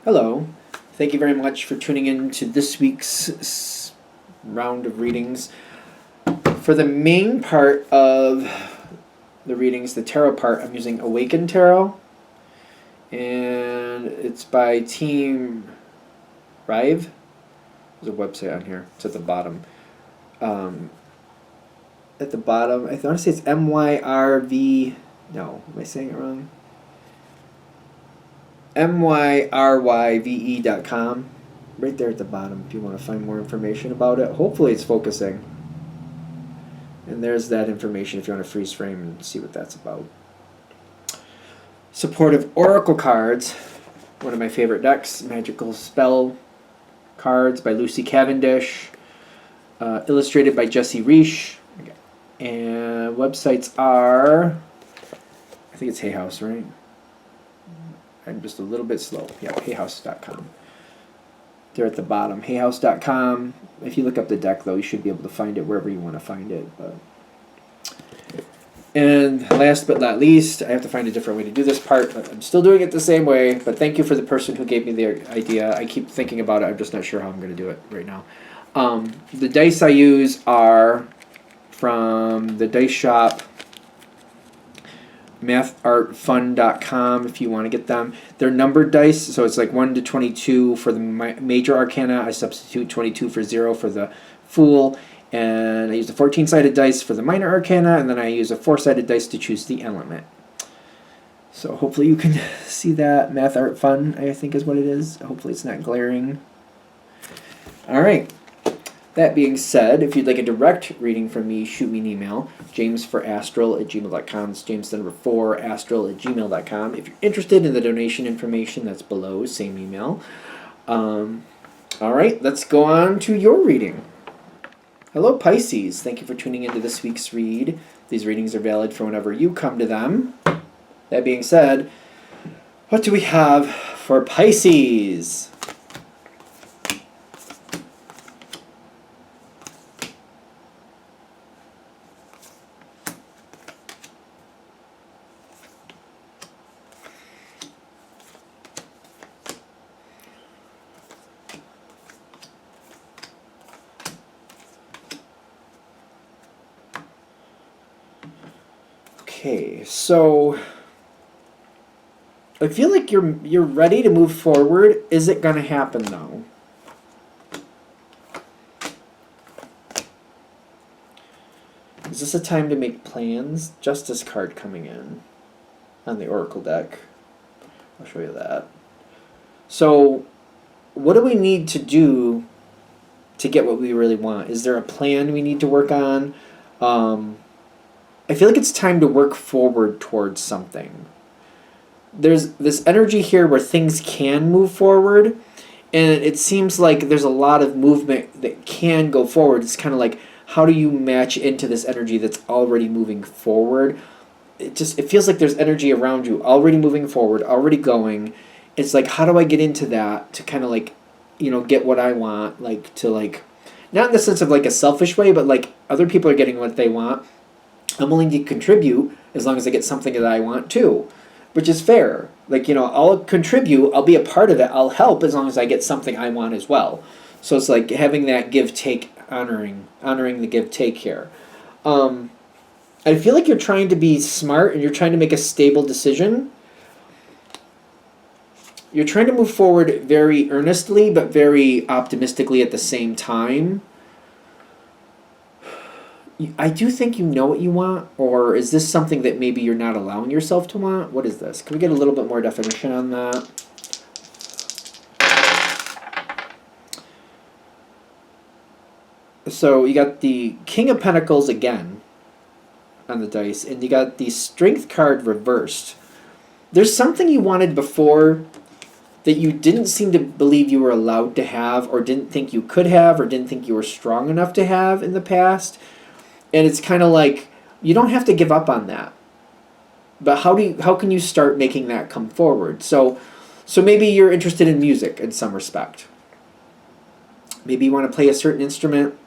Hello. Thank you very much for tuning in to this week's round of readings. For the main part of the readings, the tarot part, I'm using Awakened Tarot. And it's by Team Rive. There's a website on here. It's at the bottom. At the bottom, I want to say it's MYRV. No, am I saying it wrong? MYRYVE.com. Right there at the bottom if you want to find more information about it. Hopefully it's focusing. And there's that information if you want to freeze frame and see what that's about. Supportive Oracle cards. One of my favorite decks. Magical Spell cards by Lucy Cavendish. Illustrated by Jesse Reish. And websites are... I think it's Hay House, right? I'm just a little bit slow. Yeah, hayhouse.com. They're at the bottom. hayhouse.com. If you look up the deck, though, you should be able to find it wherever you want to find it. And last but not least, I have to find a different way to do this part, but I'm still doing it the same way. But thank you for the person who gave me the idea. I keep thinking about it. I'm just not sure how I'm going to do it right now. The dice I use are from the dice shop, mathartfun.com if you want to get them. They're numbered dice, so it's like 1 to 22 for the major arcana. I substitute 22 for 0 for the Fool, and I use a 14-sided dice for the minor arcana, and then I use a 4-sided dice to choose the element. So hopefully you can see that. Math Art Fun, I think is what it is. Hopefully it's not glaring. Alright. That being said, if you'd like a direct reading from me, shoot me an email, jamesforastral@gmail.com. It's james4astral@gmail.com. If you're interested in the donation information, that's below, same email. All right, let's go on to your reading. Hello, Pisces. Thank you for tuning into this week's read. These readings are valid for whenever you come to them. That being said, what do we have for Pisces? Okay, so I feel like you're ready to move forward. Is it going to happen though? Is this a time to make plans? Justice card coming in on the Oracle deck. I'll show you that. So what do we need to do to get what we really want? Is there a plan we need to work on? I feel like it's time to work forward towards something. There's this energy here where things can move forward, and it seems like there's a lot of movement that can go forward. It's kind of like, how do you match into this energy that's already moving forward? It feels like there's energy around you already moving forward, already going. It's like, how do I get into that to kind of like, get what I want, like to like, not in the sense of like a selfish way, but like other people are getting what they want. I'm willing to contribute as long as I get something that I want too, which is fair. Like, I'll contribute, I'll be a part of it, I'll help as long as I get something I want as well. So it's like having that give-take, honoring the give-take here. I feel like you're trying to be smart and you're trying to make a stable decision. You're trying to move forward very earnestly but very optimistically at the same time. I do think you know what you want, or is this something that maybe you're not allowing yourself to want? What is this? Can we get a little bit more definition on that? So you got the King of Pentacles again on the dice, and you got the Strength card reversed. There's something you wanted before that you didn't seem to believe you were allowed to have, or didn't think you could have, or didn't think you were strong enough to have in the past. And it's kind of like, you don't have to give up on that. But how can you start making that come forward? So maybe you're interested in music in some respect. Maybe you want to play a certain instrument,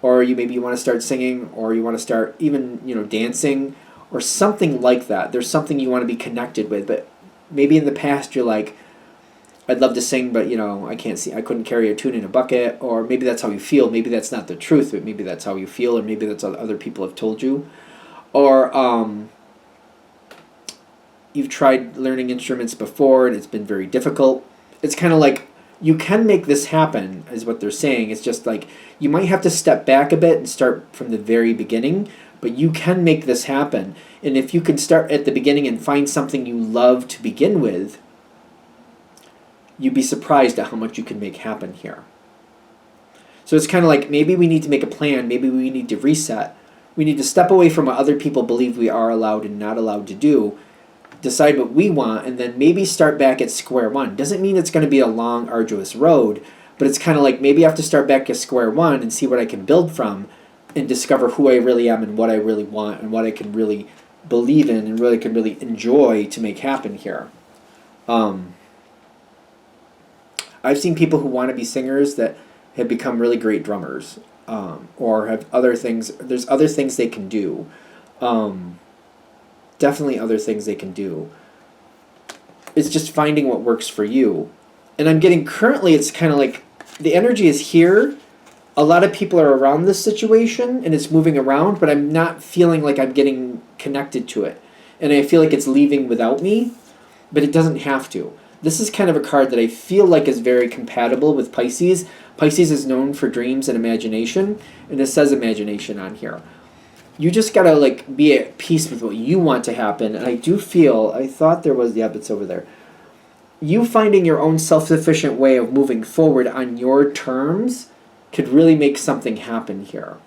or maybe you want to start singing, or you want to start even, dancing, or something like that. There's something you want to be connected with, but maybe in the past you're like, I'd love to sing, but I can't see. I couldn't carry a tune in a bucket, or maybe that's how you feel. Maybe that's not the truth, but maybe that's how you feel, or maybe that's what other people have told you, or you've tried learning instruments before and it's been very difficult. It's kind of like you can make this happen, is what they're saying. It's just like you might have to step back a bit and start from the very beginning, but you can make this happen. And if you can start at the beginning and find something you love to begin with, you'd be surprised at how much you can make happen here. So it's kind of like maybe we need to make a plan, maybe we need to reset. We need to step away from what other people believe we are allowed and not allowed to do, decide what we want, and then maybe start back at square one. Doesn't mean it's going to be a long, arduous road, but it's kind of like maybe I have to start back at square one and see what I can build from and discover who I really am and what I really want and what I can really believe in and really can really enjoy to make happen here. I've seen people who want to be singers that have become really great drummers, or have other things. There's other things they can do. Definitely other things they can do. It's just finding what works for you. And I'm getting currently, it's kind of like the energy is here. A lot of people are around this situation and it's moving around, but I'm not feeling like I'm getting connected to it. And I feel like it's leaving without me, but it doesn't have to. This is kind of a card that I feel like is very compatible with Pisces. Pisces is known for dreams and imagination, and it says imagination on here. You just gotta like be at peace with what you want to happen. And I do feel, I thought there was, yep, it's over there. You finding your own self-sufficient way of moving forward on your terms could really make something happen here.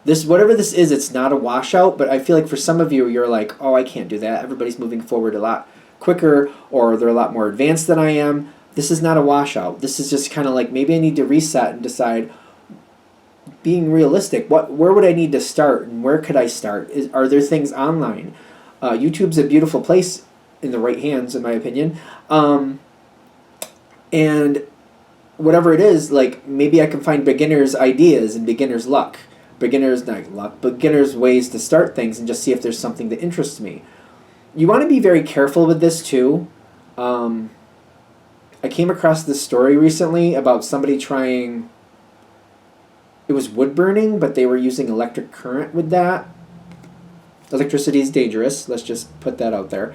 This, whatever this is, it's not a washout, but I feel like for some of you, you're like, oh, I can't do that. Everybody's moving forward a lot quicker, or they're a lot more advanced than I am. This is not a washout. This is just kind of like maybe I need to reset and decide, being realistic, where would I need to start and where could I start? Are there things online? YouTube's a beautiful place in the right hands, in my opinion. And whatever it is, like maybe I can find beginners' ideas and beginners' luck. Beginners' ways to start things and just see if there's something that interests me. You want to be very careful with this too. I came across this story recently about somebody trying, it was wood burning, but they were using electric current with that. Electricity is dangerous. Let's just put that out there.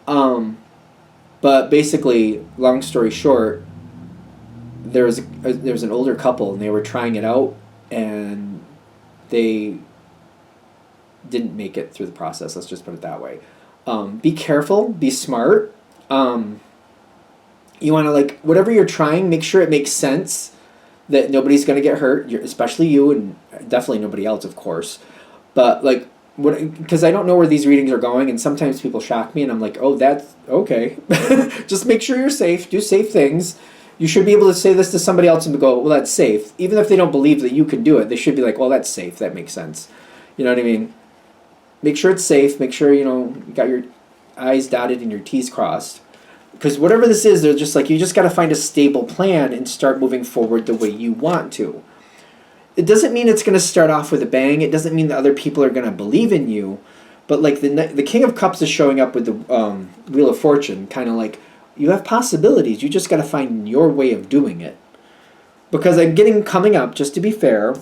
But basically, long story short, there was an older couple and they were trying it out and they didn't make it through the process. Let's just put it that way. Be careful. Be smart. You want to, like, whatever you're trying, make sure it makes sense, that nobody's going to get hurt, especially you, and definitely nobody else, of course. But, like, because I don't know where these readings are going, and sometimes people shock me, and I'm like, oh, that's okay. Just make sure you're safe. Do safe things. You should be able to say this to somebody else and go, well, that's safe. Even if they don't believe that you can do it, they should be like, well, that's safe. That makes sense. You know what I mean? Make sure it's safe. Make sure, you got your I's dotted and your T's crossed. Because whatever this is, they're just like, you just got to find a stable plan and start moving forward the way you want to. It doesn't mean it's going to start off with a bang. It doesn't mean that other people are going to believe in you. But like the King of Cups is showing up with the Wheel of Fortune, kind of like, you have possibilities. You just got to find your way of doing it. Because coming up, just to be fair,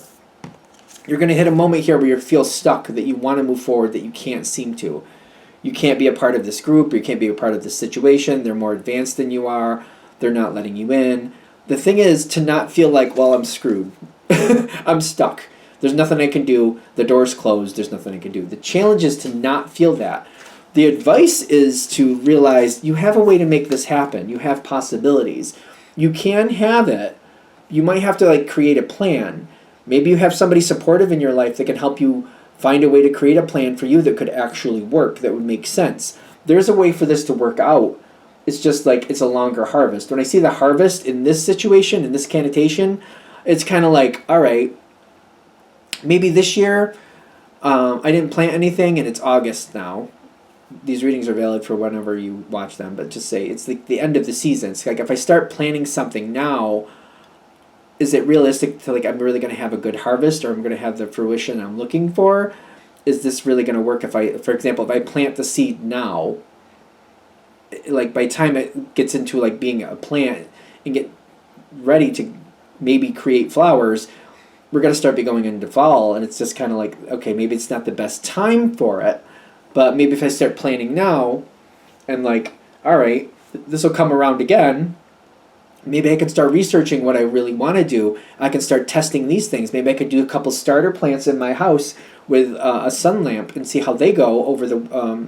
you're going to hit a moment here where you feel stuck, that you want to move forward, that you can't seem to. You can't be a part of this group, or you can't be a part of this situation. They're more advanced than you are. They're not letting you in. The thing is to not feel like, well, I'm screwed. I'm stuck. There's nothing I can do. The door's closed. There's nothing I can do. The challenge is to not feel that. The advice is to realize you have a way to make this happen. You have possibilities. You can have it. You might have to like create a plan. Maybe you have somebody supportive in your life that can help you find a way to create a plan for you that could actually work, that would make sense. There's a way for this to work out. It's just like it's a longer harvest. When I see the harvest in this situation, in this connotation, it's kind of like, all right, maybe this year I didn't plant anything and it's August now. These readings are valid for whenever you watch them, but just say it's like the end of the season. It's like if I start planning something now, is it realistic to like I'm really going to have a good harvest, or I'm going to have the fruition I'm looking for? Is this really going to work if I, for example, if I plant the seed now, like by the time it gets into like being a plant and get ready to maybe create flowers, we're going to start be going into fall, and it's just kind of like, okay, maybe it's not the best time for it, but maybe if I start planning now and like, all right, this will come around again, maybe I can start researching what I really want to do. I can start testing these things. Maybe I could do a couple starter plants in my house with a sun lamp and see how they go over the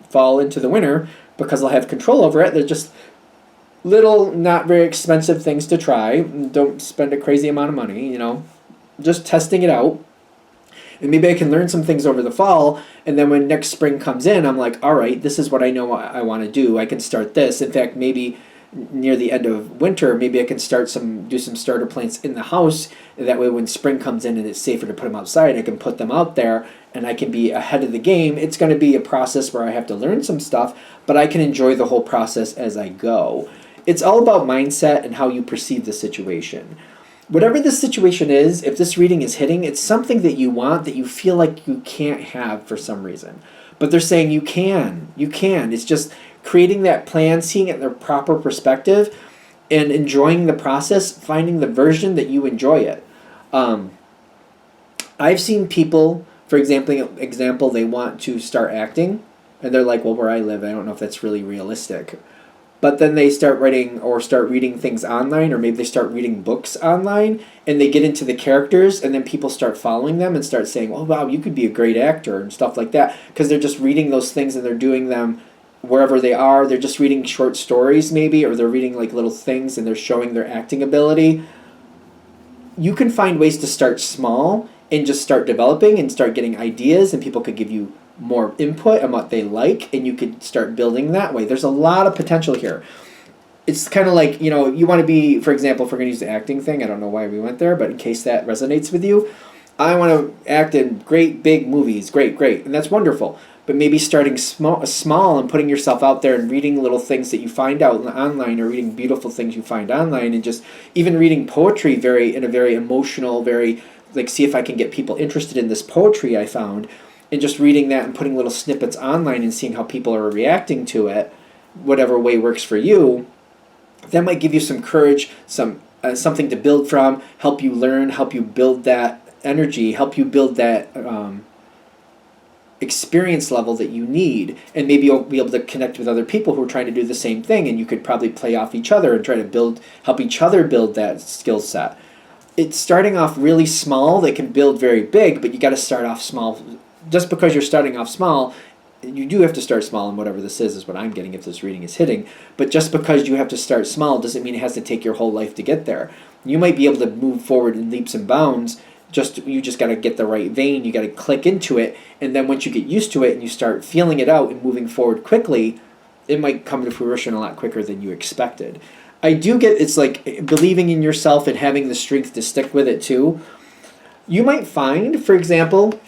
fall into the winter, because I'll have control over it. They're just little, not very expensive things to try. Don't spend a crazy amount of money, just testing it out. And maybe I can learn some things over the fall, and then when next spring comes in, I'm like, all right, this is what I know I want to do. I can start this. In fact, maybe near the end of winter, maybe I can do some starter plants in the house. That way when spring comes in and it's safer to put them outside, I can put them out there and I can be ahead of the game. It's going to be a process where I have to learn some stuff, but I can enjoy the whole process as I go. It's all about mindset and how you perceive the situation. Whatever the situation is, if this reading is hitting, it's something that you want that you feel like you can't have for some reason. But they're saying you can. You can. It's just creating that plan, seeing it in the proper perspective, and enjoying the process, finding the version that you enjoy it. I've seen people, for example, they want to start acting, and they're like, well, where I live, I don't know if that's really realistic. But then they start writing or start reading things online, or maybe they start reading books online, and they get into the characters, and then people start following them and start saying, oh, wow, you could be a great actor and stuff like that, because they're just reading those things and they're doing them wherever they are. They're just reading short stories maybe, or they're reading like little things and they're showing their acting ability. You can find ways to start small and just start developing and start getting ideas, and people could give you more input on what they like, and you could start building that way. There's a lot of potential here. It's kind of like, you want to be, for example, if we're going to use the acting thing, I don't know why we went there, but in case that resonates with you, I want to act in great big movies, great, and that's wonderful. But maybe starting small and putting yourself out there and reading little things that you find out online, or reading beautiful things you find online, and just even reading poetry in a very emotional, see if I can get people interested in this poetry I found, and just reading that and putting little snippets online and seeing how people are reacting to it, whatever way works for you. That might give you some courage, something to build from, help you learn, help you build that energy, help you build that experience level that you need, and maybe you'll be able to connect with other people who are trying to do the same thing, and you could probably play off each other and try to help each other build that skill set. It's starting off really small that can build very big, but you got to start off small. Just because you're starting off small, you do have to start small, and whatever this is what I'm getting if this reading is hitting. But just because you have to start small doesn't mean it has to take your whole life to get there. You might be able to move forward in leaps and bounds. You just got to get the right vein. You got to click into it, and then once you get used to it and you start feeling it out and moving forward quickly, it might come to fruition a lot quicker than you expected. I do get, it's like believing in yourself and having the strength to stick with it too. You might find, for example,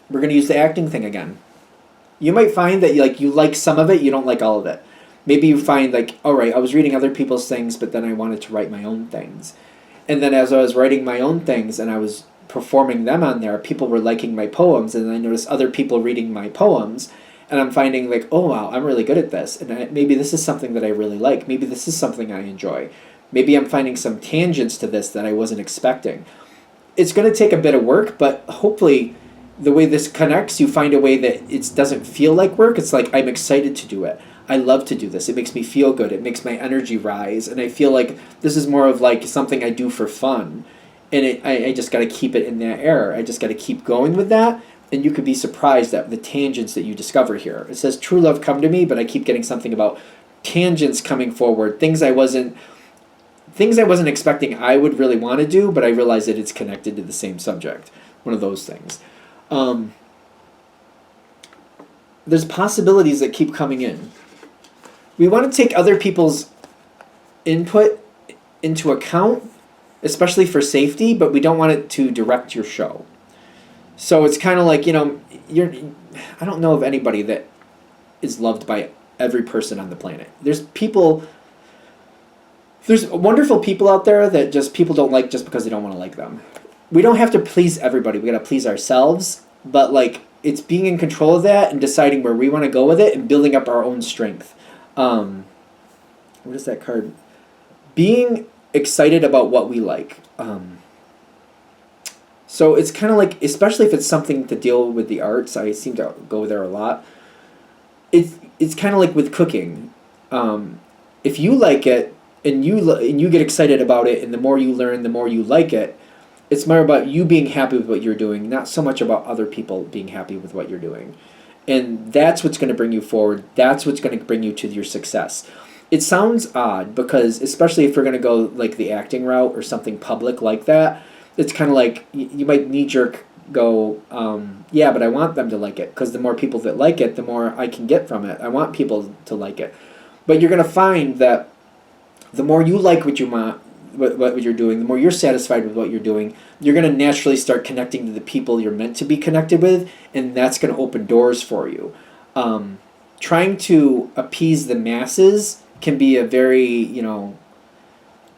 we're going to use the acting thing again. You might find that you like some of it, you don't like all of it. Maybe you find all right, I was reading other people's things, but then I wanted to write my own things. And then as I was writing my own things and I was performing them on there, people were liking my poems, and I noticed other people reading my poems, and I'm finding oh wow, I'm really good at this, and maybe this is something that I really like. Maybe this is something I enjoy. Maybe I'm finding some tangents to this that I wasn't expecting. It's going to take a bit of work, but hopefully the way this connects, you find a way that it doesn't feel like work. It's like, I'm excited to do it. I love to do this. It makes me feel good. It makes my energy rise. And I feel like this is more of something I do for fun. And I just got to keep it in that air. I just got to keep going with that. And you could be surprised at the tangents that you discover here. It says, true love come to me, but I keep getting something about tangents coming forward. Things I wasn't expecting I would really want to do, but I realize that it's connected to the same subject. One of those things. There's possibilities that keep coming in. We want to take other people's input into account, especially for safety, but we don't want it to direct your show. So it's kind of like, I don't know of anybody that is loved by every person on the planet. There's wonderful people out there that just people don't like just because they don't want to like them. We don't have to please everybody. We got to please ourselves. But it's being in control of that and deciding where we want to go with it and building up our own strength. What is that card? Being excited about what we like. So it's kind of like, especially if it's something to deal with the arts, I seem to go there a lot. It's kind of like with cooking. If you like it and you get excited about it, and the more you learn, the more you like it. It's more about you being happy with what you're doing, not so much about other people being happy with what you're doing. And that's what's going to bring you forward. That's what's going to bring you to your success. It sounds odd because, especially if you're going to go like the acting route or something public like that, it's kind of like you might knee-jerk go, yeah, but I want them to like it, because the more people that like it, the more I can get from it. I want people to like it. But you're going to find that the more you like what you want, what you're doing, the more you're satisfied with what you're doing, you're going to naturally start connecting to the people you're meant to be connected with, and that's going to open doors for you. Trying to appease the masses can be a very,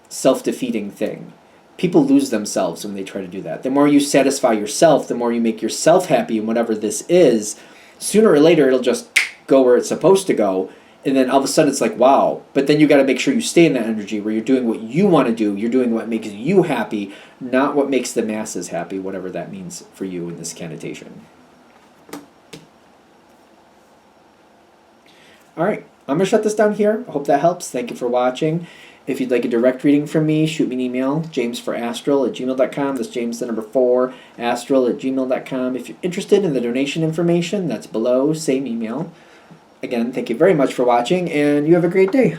self-defeating thing. People lose themselves when they try to do that. The more you satisfy yourself, the more you make yourself happy in whatever this is, sooner or later it'll just go where it's supposed to go. And then all of a sudden it's like, wow. But then you got to make sure you stay in that energy where you're doing what you want to do. You're doing what makes you happy, not what makes the masses happy, whatever that means for you in this connotation. All right. I'm going to shut this down here. I hope that helps. Thank you for watching. If you'd like a direct reading from me, shoot me an email, jamesforastral@gmail.com. That's James, the number 4, astral@gmail.com. If you're interested in the donation information, that's below, same email. Again, thank you very much for watching, and you have a great day.